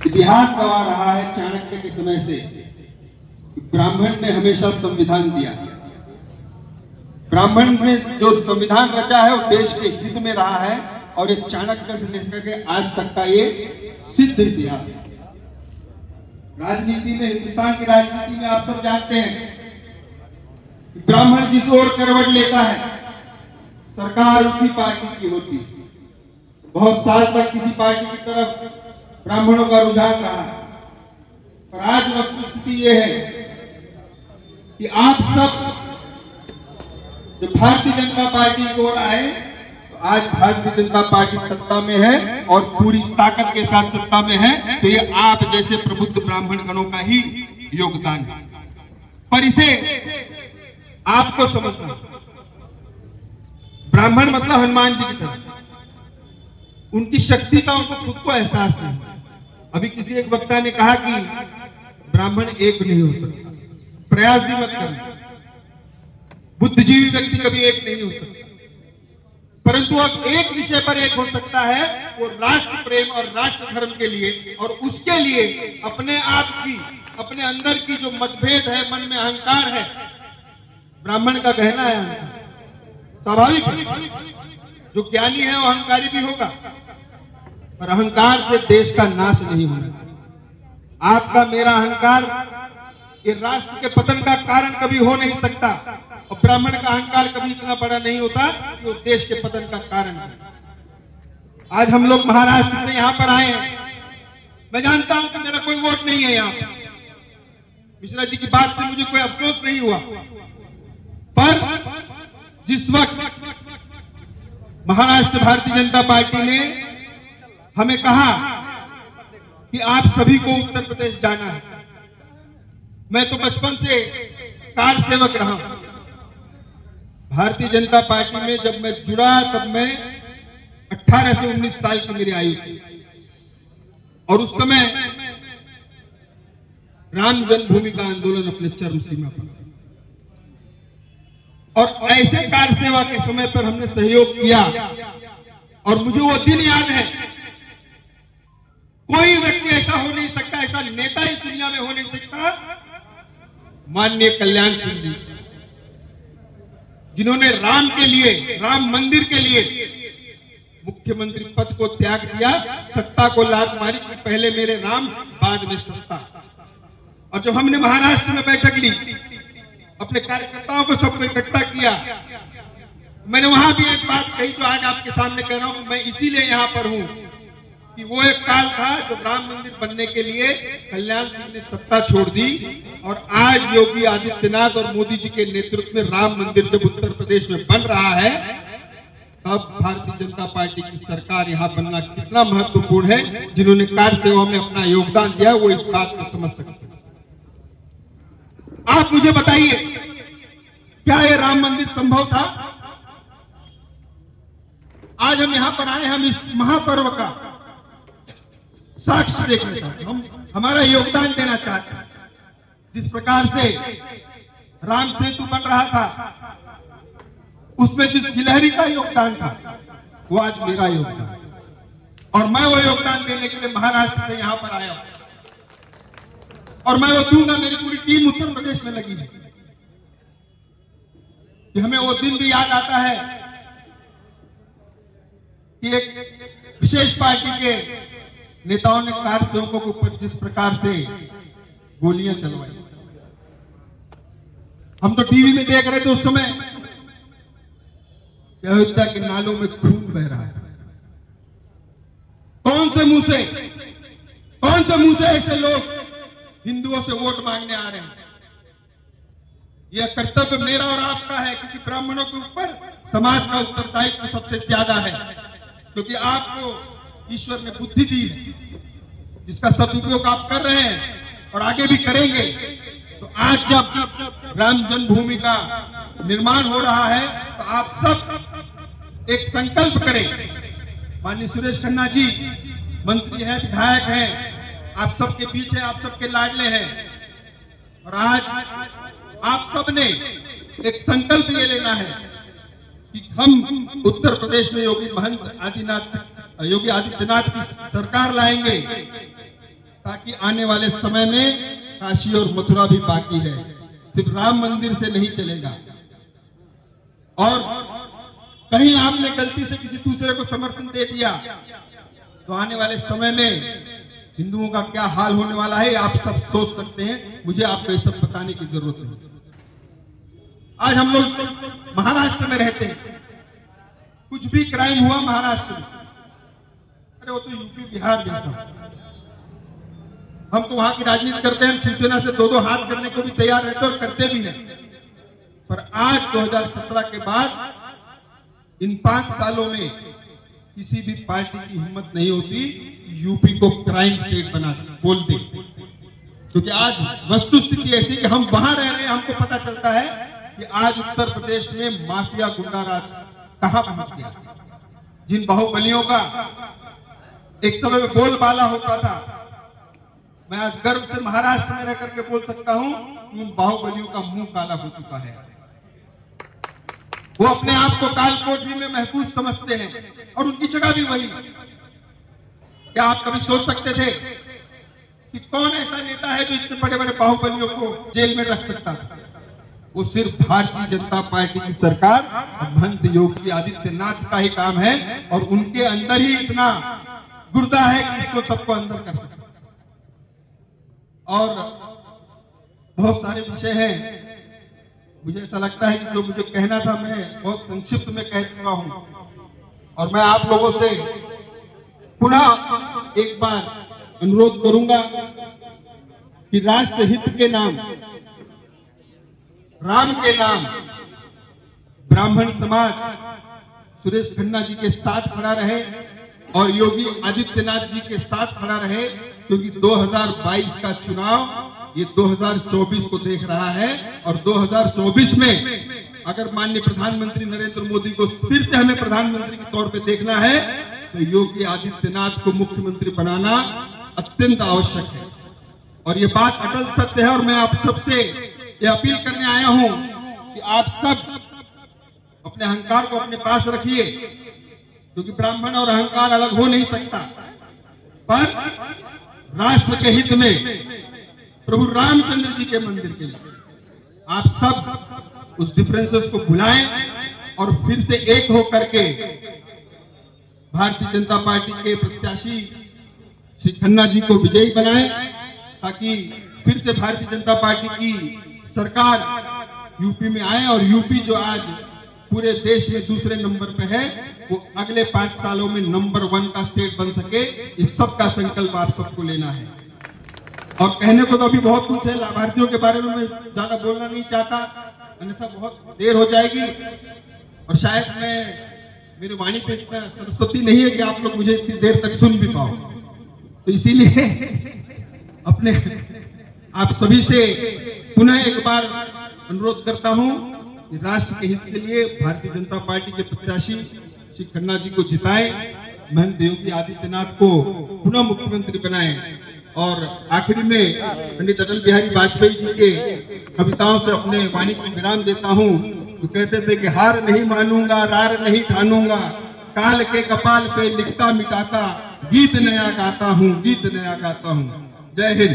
इतिहास गवाह रहा है चाणक्य के समय से। ब्राह्मण ने हमेशा संविधान दिया। ब्राह्मण ने जो संविधान रचा है वो देश के हित में रहा है और ये चाणक्य से लेकर के आज तक का ये सिद्ध इतिहास है। राजनीति में, हिंदुस्तान की राजनीति में आप सब जानते हैं ब्राह्मण जिस ओर करवट लेता है सरकार उसी पार्टी की होती है। बहुत साल तक किसी पार्टी की तरफ ब्राह्मणों का रुझान रहा है, पर आज वस्तुस्थिति ये है कि आप सब जो भारतीय जनता पार्टी की ओर आए तो आज भारतीय जनता पार्टी सत्ता में है और पूरी ताकत के साथ सत्ता में है, तो ये आप जैसे प्रबुद्ध ब्राह्मण गणों का ही योगदान है। पर इसे आपको समझना, ब्राह्मण मतलब हनुमान जी की तरह, उनकी शक्ति का उनको खुद को एहसास नहीं। अभी किसी एक वक्ता ने कहा कि ब्राह्मण एक नहीं हो सकता, प्रयास भी मत करना। बुद्धिजीवी व्यक्ति कभी एक नहीं हो सकता, परंतु अब एक विषय पर एक हो सकता है, वो राष्ट्र प्रेम और राष्ट्र धर्म के लिए, और उसके लिए अपने आप की, अपने अंदर की जो मतभेद है, मन में अहंकार है, ब्राह्मण का कहना है स्वाभाविक है। जो ज्ञानी है वो अहंकारी भी होगा, पर अहंकार से देश का नाश नहीं होगा। आपका मेरा अहंकार ये राष्ट्र के पतन का कारण कभी हो नहीं सकता, और ब्राह्मण का अहंकार कभी इतना बड़ा नहीं होता कि वो देश के पतन का कारण है। आज हम लोग महाराष्ट्र से यहां पर आए हैं, मैं जानता हूं कि मेरा कोई वोट नहीं है यहां पर, मिश्रा जी की बात से मुझे कोई अफसोस नहीं हुआ, पर जिस वक्त महाराष्ट्र भारतीय जनता पार्टी ने हमें कहा कि आप सभी को उत्तर प्रदेश जाना है, मैं तो बचपन से कार सेवक रहा हूं। भारतीय जनता पार्टी में जब मैं जुड़ा तब मैं 18 से 19 साल की मेरी आयु थी, और उस समय राम जन्मभूमि का आंदोलन अपने चरम सीमा पर, और ऐसे कार सेवा के समय पर हमने सहयोग किया। और मुझे वो दिन याद है, कोई व्यक्ति ऐसा हो नहीं सकता, ऐसा नेता इस दुनिया में हो नहीं सकता, माननीय कल्याण सिंह जी, जिन्होंने राम के लिए, राम मंदिर के लिए मुख्यमंत्री पद को त्याग दिया, सत्ता को लात मारी कि पहले मेरे राम बाद में सत्ता। और जब हमने महाराष्ट्र में बैठक ली, अपने कार्यकर्ताओं को सबको इकट्ठा किया, मैंने वहां भी एक बात कही जो आज आपके सामने कह रहा हूं। मैं इसीलिए यहां पर हूं कि वो एक काल था जब राम मंदिर बनने के लिए कल्याण सिंह ने सत्ता छोड़ दी, और आज योगी आदित्यनाथ और मोदी जी के नेतृत्व में राम मंदिर जब उत्तर प्रदेश में बन रहा है, तब भारतीय जनता पार्टी की सरकार यहां बनना कितना महत्वपूर्ण है। जिन्होंने कार्य सेवा में अपना योगदान दिया वो इस बात को समझ सकते हैं। आप मुझे बताइए, क्या ये राम मंदिर संभव था? आज हम यहां पर आए, हम इस महापर्व का साक्ष्य देखना चाहते हैं, हम हमारा योगदान देना चाहते हैं। जिस प्रकार से राम सेतु बन रहा था, उसमें जिस गिलहरी का योगदान था, वो आज मेरा योगदान, और मैं वो योगदान देने के लिए महाराष्ट्र से यहां पर आया हूं, और मैं वो दूंगा। मेरी पूरी टीम उत्तर प्रदेश में लगी है कि हमें वो दिन भी याद आता है कि एक विशेष पार्टी के नेताओं ने कार्यसेवकों के ऊपर जिस प्रकार से गोलियां चलवाई। हम तो टीवी में देख रहे थे उस समय, अयोध्या के नालों में खून बह रहा है। कौन से मुंह से ऐसे लोग हिंदुओं से वोट मांगने आ रहे हैं? यह कर्तव्य मेरा और आपका है, क्योंकि ब्राह्मणों के ऊपर समाज का उत्तरदायित्व सबसे ज्यादा है, क्योंकि आपको ईश्वर ने बुद्धि दी है, जिसका सदुपयोग आप कर रहे हैं और आगे भी करेंगे। तो आज जब राम जन्मभूमि का निर्माण हो रहा है, तो आप सब एक संकल्प करें। माननीय सुरेश खन्ना जी मंत्री हैं, विधायक हैं, आप सबके बीच है, आप सबके लाडले हैं, और आज आप सबने एक संकल्प ये लेना है कि हम उत्तर प्रदेश में योगी आदित्यनाथ की सरकार लाएंगे, ताकि आने वाले समय में काशी और मथुरा भी बाकी है, सिर्फ राम मंदिर से नहीं चलेगा। और कहीं आपने गलती से किसी दूसरे को समर्थन दे दिया तो आने वाले समय में हिंदुओं का क्या हाल होने वाला है आप सब सोच सकते हैं। मुझे आपको ये सब बताने की जरूरत नहीं। आज हम लोग महाराष्ट्र में रहते हैं, कुछ भी क्राइम हुआ महाराष्ट्र में, अरे वो तो यूपी बिहार जैसा, हम तो वहां की राजनीति करते हैं, शिवसेना से दो हाथ करने को भी तैयार रहते और करते भी हैं। पर आज 2017 के बाद इन 5 सालों में किसी भी पार्टी की हिम्मत नहीं होती यूपी को क्राइम स्टेट बना बोल दे, क्योंकि आज वस्तुस्थिति ऐसी कि हम वहां रह रहे हैं, हमको पता चलता है कि आज उत्तर प्रदेश में माफिया गुंडा राज कहां पहुंच गया। जिन बाहुबलियों का एक समय में बोलबाला होता था, मैं आज गर्व से महाराष्ट्र में रह करके बोल सकता हूं कि उन बाहुबलियों का मुंह काला हो चुका है। वो अपने आप को कालकोटरी में महफूज समझते हैं और उनकी जगह भी वही। क्या आप कभी सोच सकते थे कि कौन ऐसा नेता है जो इतने बड़े बड़े बाहुबलियों को जेल में रख सकता था? वो सिर्फ भारतीय जनता पार्टी की सरकार महंत योगी आदित्यनाथ का ही काम है और उनके अंदर ही इतना गुर्दा है कि इसको सबको अंदर कर सकते। और बहुत सारे विषय हैं, मुझे ऐसा लगता है कि जो मुझे कहना था मैं बहुत संक्षिप्त में कह चुका हूं। और मैं आप लोगों से पुनः एक बार अनुरोध करूंगा कि राष्ट्र हित के नाम, राम के नाम ब्राह्मण समाज सुरेश खन्ना जी के साथ खड़ा रहे और योगी आदित्यनाथ जी के साथ खड़ा रहे, क्योंकि 2022 का चुनाव ये 2024 को देख रहा है। और 2024 में अगर माननीय प्रधानमंत्री नरेंद्र मोदी को फिर से हमें प्रधानमंत्री के तौर पे देखना है तो योगी आदित्यनाथ को मुख्यमंत्री बनाना अत्यंत आवश्यक है। और ये बात अटल सत्य है। और मैं आप सबसे ये अपील करने आया हूं कि आप सब अपने अहंकार को अपने पास रखिए, क्योंकि ब्राह्मण और अहंकार अलग हो नहीं सकता। पर राष्ट्र के हित में, प्रभु रामचंद्र जी के मंदिर के लिए आप सब उस डिफरेंसेस को भुलाएं और फिर से एक होकर के भारतीय जनता पार्टी के प्रत्याशी श्री खन्ना जी को विजयी बनाएं, ताकि फिर से भारतीय जनता पार्टी की सरकार यूपी में आए और यूपी जो आज पूरे देश में दूसरे नंबर पे है वो अगले 5 सालों में नंबर 1 का स्टेट बन सके। इस सब का संकल्प आप सबको लेना है। और कहने को तो अभी बहुत कुछ है, लाभार्थियों के बारे में मैं ज्यादा बोलना नहीं चाहता, अन्यथा बहुत देर हो जाएगी और शायद मैं मेरी वाणी पे इतना सरस्वती नहीं है कि आप लोग मुझे इतनी देर तक सुन भी पाओ। तो इसीलिए अपने आप सभी से पुनः एक बार अनुरोध करता हूं कि राष्ट्र के हित के लिए भारतीय जनता पार्टी के प्रत्याशी श्री खन्ना जी को जिताएं, महंत योगी आदित्यनाथ को पुनः मुख्यमंत्री बनाएं। और आखिरी में पंडित अटल बिहारी वाजपेयी जी के कविताओं से अपने वाणी को विराम देता हूं। तो कहते थे कि हार नहीं मानूंगा, रार नहीं ठानूंगा, काल के कपाल पे लिखता मिटाता, गीत नया गाता हूं, गीत नया गाता हूं। जय हिंद।